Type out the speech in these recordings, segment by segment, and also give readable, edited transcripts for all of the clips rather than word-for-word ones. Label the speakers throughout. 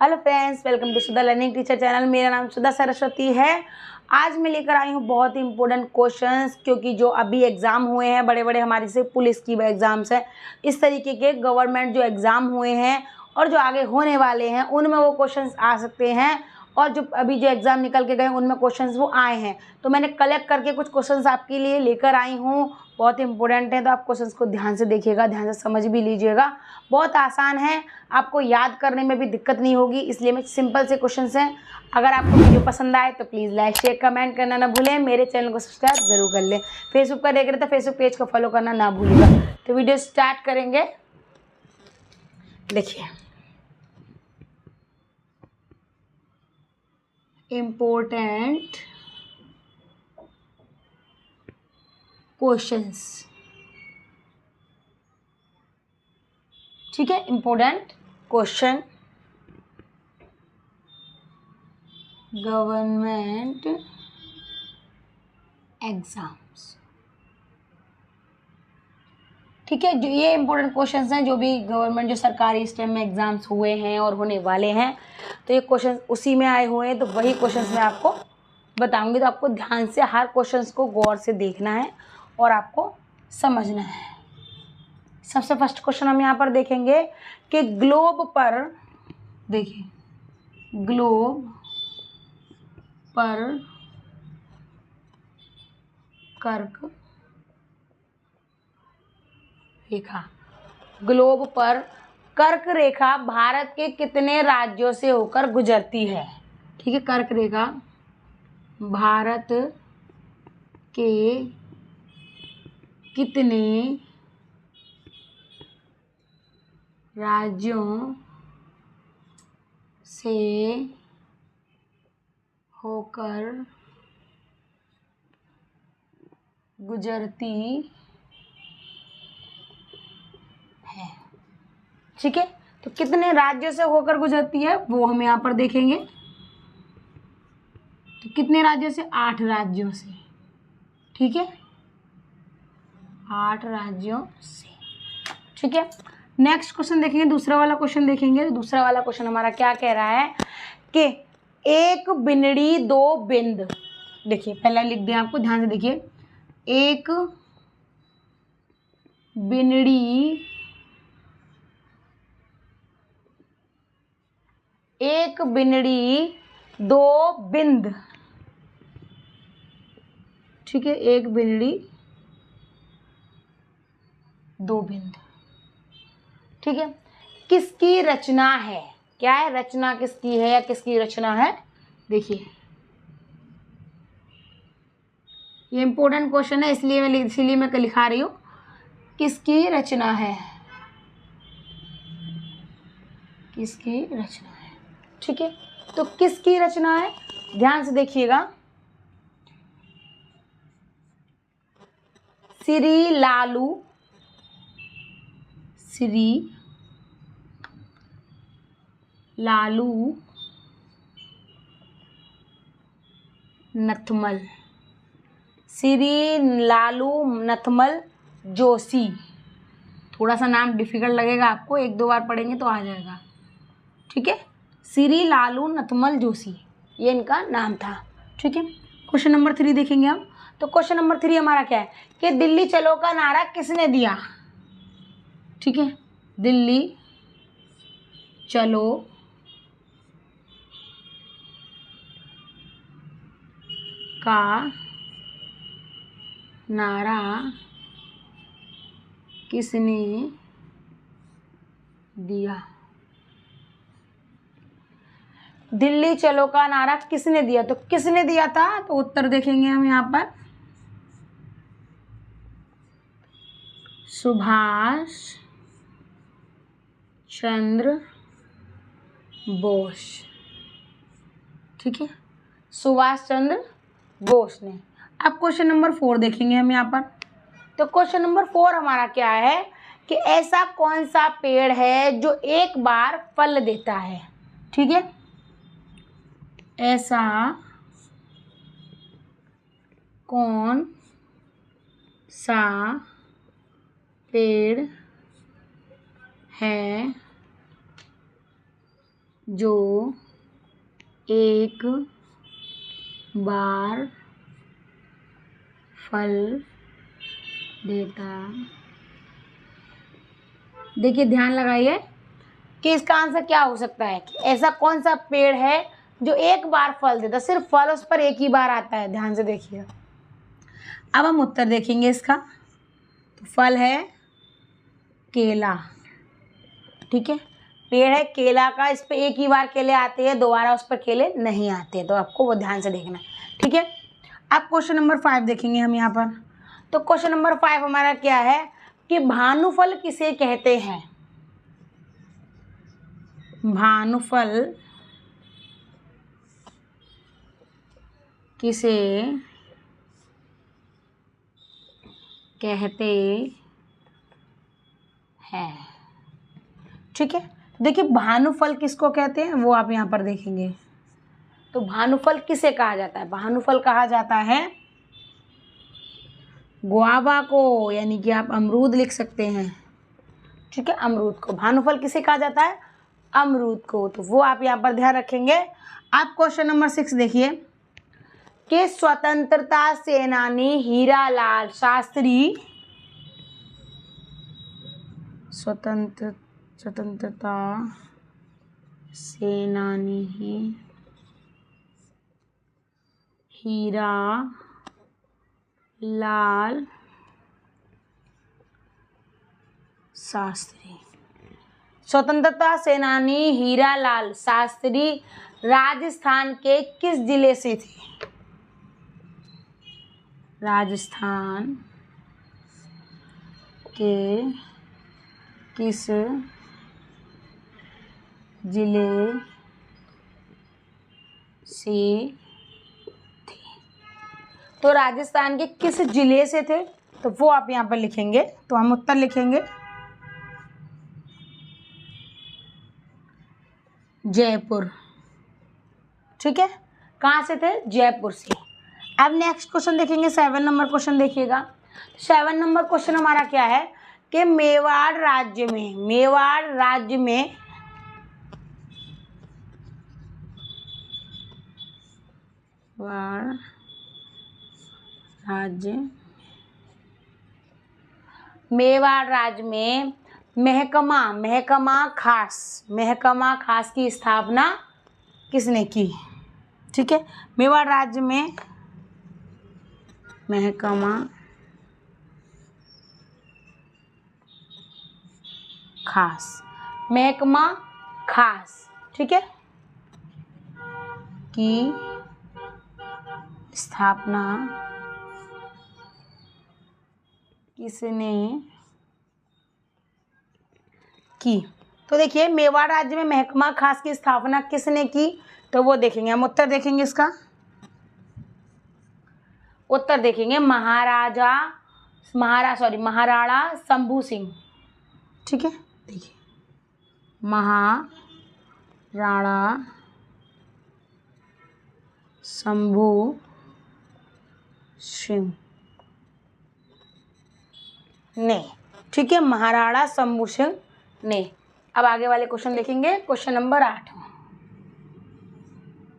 Speaker 1: Hello friends, welcome to Sudha learning teacher channel. मेरा नाम सुधा सरस्वती है। आज मैं लेकर आई हूँ बहुत ही इंपॉर्टेंट क्वेश्चंस, क्योंकि जो अभी एग्ज़ाम हुए हैं बड़े बड़े हमारे से पुलिस की एग्ज़ाम्स हैं, इस तरीके के गवर्नमेंट जो एग्ज़ाम हुए हैं और जो आगे होने वाले हैं उनमें वो क्वेश्चंस आ सकते हैं, और जो अभी जो एग्ज़ाम निकल के गए उनमें क्वेश्चंस वो आए हैं। तो मैंने कलेक्ट करके कुछ क्वेश्चंस आपके लिए लेकर आई हूँ, बहुत ही इंपॉर्टेंट हैं। तो आप क्वेश्चंस को ध्यान से देखिएगा, ध्यान से समझ भी लीजिएगा। बहुत आसान है, आपको याद करने में भी दिक्कत नहीं होगी, इसलिए मैं सिंपल से क्वेश्चंस हैं। अगर आपको वीडियो पसंद आए तो प्लीज़ लाइक शेयर कमेंट करना ना भूलें। मेरे चैनल को सब्सक्राइब जरूर कर लें। फेसबुक पर देख रहे तो फेसबुक पेज को फॉलो करना ना भूलिएगा। तो वीडियो स्टार्ट करेंगे। देखिए, इम्पोर्टेंट क्वेश्चंस, ठीक है। इम्पोर्टेंट क्वेश्चन, गवर्नमेंट एग्जाम्स, ठीक है। जो ये इंपॉर्टेंट क्वेश्चंस हैं, जो भी गवर्नमेंट जो सरकारी स्टेम में एग्जाम्स हुए हैं और होने वाले हैं, तो ये क्वेश्चन उसी में आए हुए हैं। तो वही क्वेश्चंस मैं आपको बताऊंगी। तो आपको ध्यान से हर क्वेश्चंस को गौर से देखना है और आपको समझना है। सबसे फर्स्ट क्वेश्चन हम यहाँ पर देखेंगे कि ग्लोब पर, देखिए, ग्लोब पर कर्क रेखा, ग्लोब पर कर्क रेखा भारत के कितने राज्यों से होकर गुजरती है? ठीक है, कर्क रेखा भारत के कितने राज्यों से होकर गुजरती है? ठीक है, तो कितने राज्यों से होकर गुजरती है वो हम यहाँ पर देखेंगे। तो कितने राज्यों से? 8 राज्यों से, ठीक है, 8 राज्यों से, ठीक है। नेक्स्ट क्वेश्चन देखेंगे, दूसरा वाला क्वेश्चन देखेंगे। तो दूसरा वाला क्वेश्चन हमारा क्या कह रहा है कि एक बिंदड़ी दो बिंद, देखिए पहले लिख दें, आपको ध्यान से देखिए। एक बिंदड़ी, एक बिंदड़ी दो बिंद, ठीक है, एक बिंदड़ी दो बिंद, ठीक है। किसकी रचना है? क्या है रचना, किसकी है या किसकी रचना है? देखिए, ये इंपॉर्टेंट क्वेश्चन है, इसीलिए मैं लिखा रही हूँ। किसकी रचना है? किसकी रचना है, ठीक है। तो किसकी रचना है, ध्यान से देखिएगा। श्री लालू, श्री लालू नथमल, श्री लालू नथमल जोशी। थोड़ा सा नाम डिफिकल्ट लगेगा आपको, 1-2 बार पढ़ेंगे तो आ जाएगा, ठीक है। श्री लालू नथमल जोशी, ये इनका नाम था, ठीक है। क्वेश्चन नंबर 3 देखेंगे हम। तो क्वेश्चन नंबर 3 हमारा क्या है कि दिल्ली चलो का नारा किसने दिया? ठीक है, दिल्ली चलो का नारा किसने दिया? दिल्ली चलो का नारा किसने दिया? तो किसने दिया था? तो उत्तर देखेंगे हम यहाँ पर, सुभाष चंद्र बोस, ठीक है, सुभाष चंद्र बोस ने। अब क्वेश्चन नंबर 4 देखेंगे हम यहाँ पर। तो क्वेश्चन नंबर 4 हमारा क्या है कि ऐसा कौन सा पेड़ है जो एक बार फल देता है? ठीक है, ऐसा कौन सा पेड़ है जो एक बार फल देता। देखिए ध्यान लगाइए कि इसका आंसर क्या हो सकता है कि ऐसा कौन सा पेड़ है जो एक बार फल देता, सिर्फ फल उस पर एक ही बार आता है। ध्यान से देखिए। अब हम उत्तर देखेंगे इसका। तो फल है केला, ठीक है, पेड़ है केला का, इस पे एक ही बार केले आते हैं, दोबारा उस पर केले नहीं आते, तो आपको वो ध्यान से देखना है, ठीक है। अब क्वेश्चन नंबर 5 देखेंगे हम यहाँ पर। तो क्वेश्चन नंबर 5 हमारा क्या है कि भानुफल किसे कहते हैं। भानुफल किसे कहते हैं, ठीक है। देखिए भानुफल किसको कहते हैं वो आप यहाँ पर देखेंगे। तो भानुफल किसे कहा जाता है, भानुफल कहा जाता है गुआवा को, यानी कि आप अमरूद लिख सकते हैं, ठीक है, अमरूद को। भानुफल किसे कहा जाता है, अमरूद को, तो वो आप यहाँ पर ध्यान रखेंगे। आप क्वेश्चन नंबर 6 देखिए कि स्वतंत्रता सेनानी हीरालाल शास्त्री, स्वतंत्रता सेनानी हीरालाल शास्त्री, स्वतंत्रता सेनानी हीरालाल शास्त्री राजस्थान के किस जिले से थे। राजस्थान के किस जिले से थे। तो राजस्थान के किस जिले से थे, तो वो आप यहाँ पर लिखेंगे। तो हम उत्तर लिखेंगे जयपुर, ठीक है, कहाँ से थे, जयपुर से। अब नेक्स्ट क्वेश्चन देखेंगे, 7 नंबर क्वेश्चन देखिएगा। 7 नंबर क्वेश्चन हमारा क्या है कि मेवाड़ राज्य में, मेवाड़ राज्य में मेवाड़ राज्य में महकमा खास की स्थापना किसने की, ठीक है। मेवाड़ राज्य में महकमा खास, ठीक है, की स्थापना किसने की। तो देखिए मेवाड़ राज्य में महकमा खास की स्थापना किसने की, तो वो देखेंगे हम। उत्तर देखेंगे इसका, उत्तर देखेंगे महाराणा शंभू सिंह, ठीक है। देखिए महाराणा शंभू सिंह ने, ठीक है, महाराणा शंभू सिंह ने। अब आगे वाले क्वेश्चन देखेंगे। क्वेश्चन नंबर 8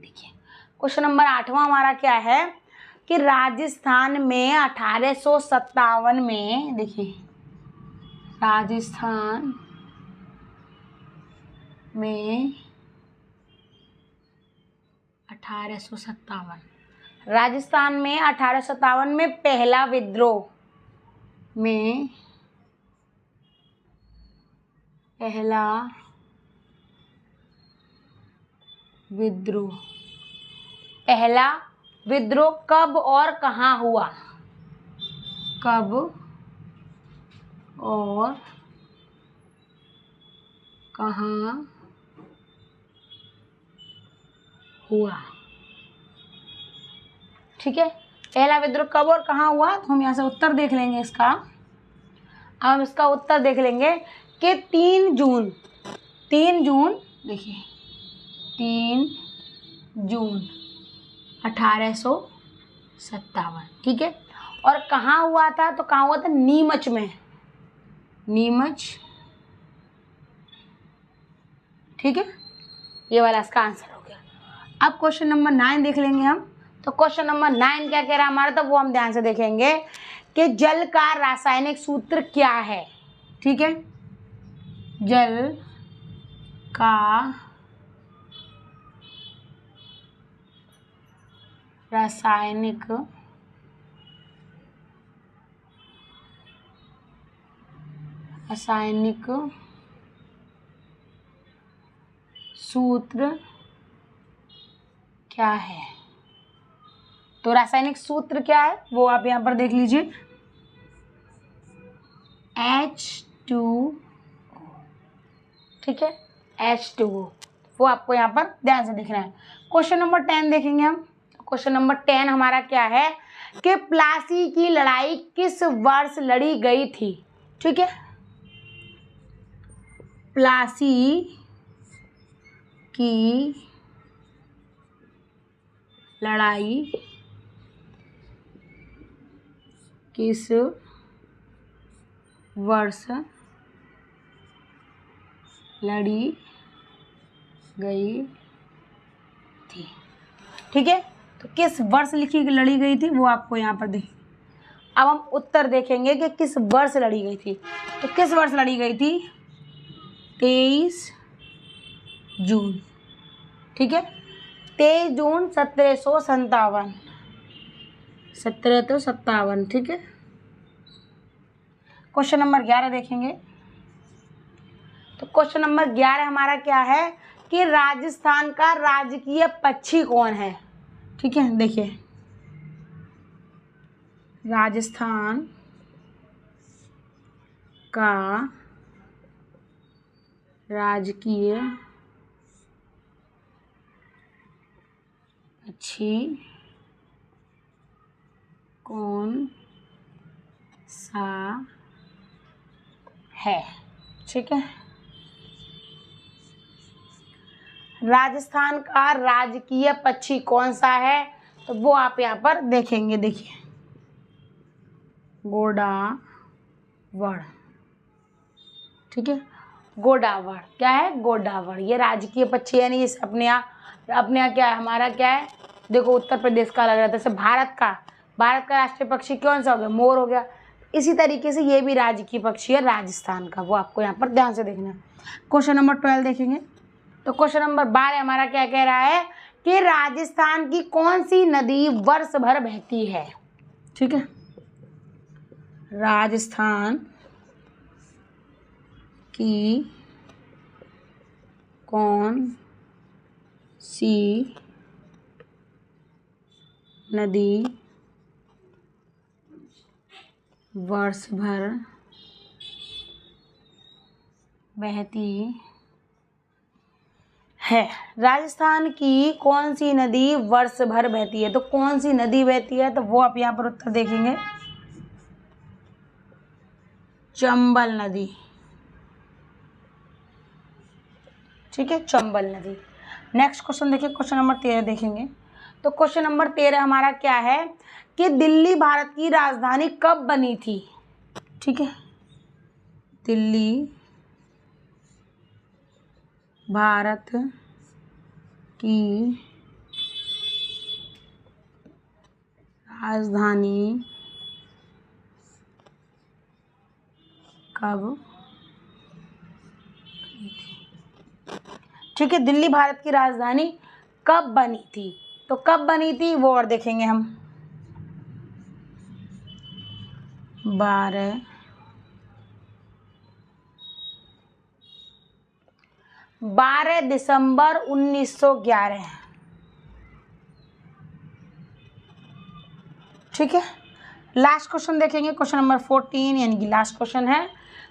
Speaker 1: देखिए, क्वेश्चन नंबर 8वां हमारा क्या है कि राजस्थान में 1857 में, देखिए राजस्थान में 1857 में पहला विद्रोह कब और कहाँ हुआ, कब और कहाँ हुआ, ठीक है। पहला विद्रोह कब और कहाँ हुआ, तो हम यहाँ से उत्तर देख लेंगे इसका। अब हम इसका उत्तर देख लेंगे कि 3 जून, देखिए 3 जून 1857, ठीक है। और कहाँ हुआ था, तो कहाँ हुआ था, नीमच में, ठीक है, ये वाला इसका आंसर हो गया। अब क्वेश्चन नंबर 9 देख लेंगे हम। तो क्वेश्चन नंबर 9 क्या कह रहा है हमारा, तो वो हम ध्यान से देखेंगे कि जल का रासायनिक सूत्र क्या है। ठीक है, जल का रासायनिक सूत्र क्या है। तो रासायनिक सूत्र क्या है वो आप यहाँ पर देख लीजिए, H2O। ठीक है, H2O, वो आपको यहाँ पर ध्यान से देखना है। क्वेश्चन नंबर 10 देखेंगे हम। क्वेश्चन नंबर 10 हमारा क्या है कि प्लासी की लड़ाई किस वर्ष लड़ी गई थी। ठीक है, प्लासी की लड़ाई किस वर्ष लड़ी गई थी। ठीक है, तो किस वर्ष लड़ी गई थी वो आपको यहाँ पर देख। अब हम उत्तर देखेंगे कि किस वर्ष लड़ी गई थी। तो किस वर्ष लड़ी गई थी, 23 जून। ठीक है, 23 जून 1757। ठीक है, क्वेश्चन नंबर 11 देखेंगे। तो क्वेश्चन नंबर 11 हमारा क्या है कि राजस्थान का राजकीय पक्षी कौन है। ठीक है, देखिए राजस्थान का राजकीय पक्षी कौन सा है। ठीक है, राजस्थान का राजकीय पक्षी कौन सा है, तो वो आप यहाँ पर देखेंगे। देखिए गोडावड़। ठीक है, गोडावड़ क्या है, गोडावड़ ये राजकीय पक्षी, यानी इस अपने यहाँ क्या है, हमारा क्या है, देखो उत्तर प्रदेश का लग रहा था, जैसे भारत का राष्ट्रीय पक्षी कौन सा हो गया, मोर हो गया। इसी तरीके से ये भी राजकीय पक्षी है राजस्थान का, वो आपको यहाँ पर ध्यान से देखना है। क्वेश्चन नंबर 12 देखेंगे। तो क्वेश्चन नंबर 12 हमारा क्या कह रहा है कि राजस्थान की कौन सी नदी वर्ष भर बहती है। ठीक है, राजस्थान की कौन सी नदी वर्ष भर बहती है। राजस्थान की कौन सी नदी वर्ष भर बहती है, तो कौन सी नदी बहती है, तो वो आप यहाँ पर उत्तर देखेंगे, चंबल नदी। ठीक है, चंबल नदी। नेक्स्ट क्वेश्चन देखिए, क्वेश्चन नंबर 13 देखेंगे। तो क्वेश्चन नंबर 13 हमारा क्या है कि दिल्ली भारत की राजधानी कब बनी थी। ठीक है, दिल्ली भारत की राजधानी कब। ठीक है, दिल्ली भारत की राजधानी कब बनी थी, तो कब बनी थी वो और देखेंगे हम। 12 दिसंबर 1911। ठीक है, लास्ट क्वेश्चन देखेंगे, क्वेश्चन नंबर 14 यानी कि लास्ट क्वेश्चन है।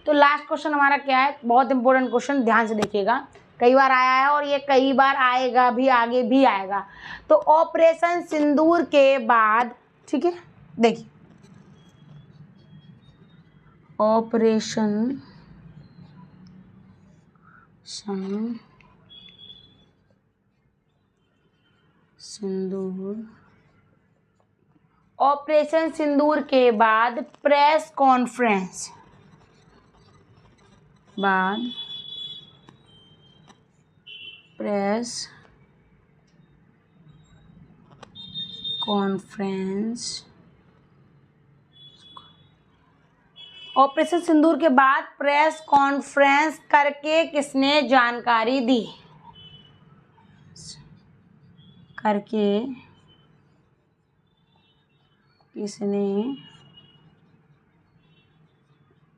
Speaker 1: तो लास्ट क्वेश्चन हमारा क्या है, बहुत इंपॉर्टेंट क्वेश्चन, ध्यान से देखिएगा, कई बार आया है और ये कई बार आएगा भी, आगे भी आएगा। तो ऑपरेशन सिंदूर के बाद, ठीक है, देखिए ऑपरेशन सिंदूर के बाद press conference press conference. Operation Sindoor के बाद प्रेस कॉन्फ्रेंस करके किसने जानकारी दी? करके किसने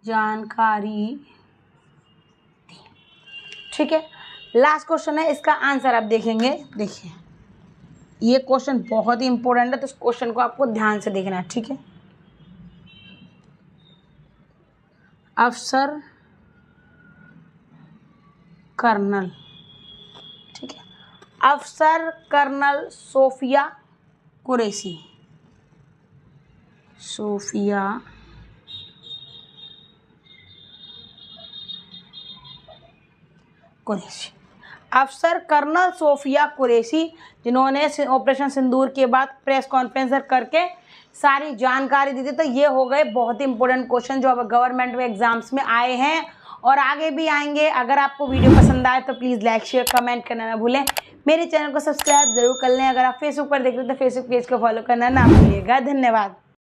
Speaker 1: जानकारी दी? ठीक है, लास्ट क्वेश्चन है, इसका आंसर आप देखेंगे। देखिए ये क्वेश्चन बहुत ही इंपॉर्टेंट है, तो इस क्वेश्चन को आपको ध्यान से देखना है। ठीक है, अफसर कर्नल, ठीक है, अफसर कर्नल सोफिया कुरैशी, सोफिया कुरैशी, अफसर कर्नल सोफिया कुरैशी, जिन्होंने ऑपरेशन सिंदूर के बाद प्रेस कॉन्फ्रेंस करके सारी जानकारी दी थी। तो ये हो गए बहुत ही इंपॉर्टेंट क्वेश्चन जो अब गवर्नमेंट में एग्जाम्स में आए हैं और आगे भी आएंगे। अगर आपको वीडियो पसंद आए तो प्लीज़ लाइक शेयर कमेंट करना ना भूलें। मेरे चैनल को सब्सक्राइब जरूर कर लें। अगर आप फेसबुक पर देख रहे हो तो फेसबुक पेज को फॉलो करना ना भूलिएगा। धन्यवाद।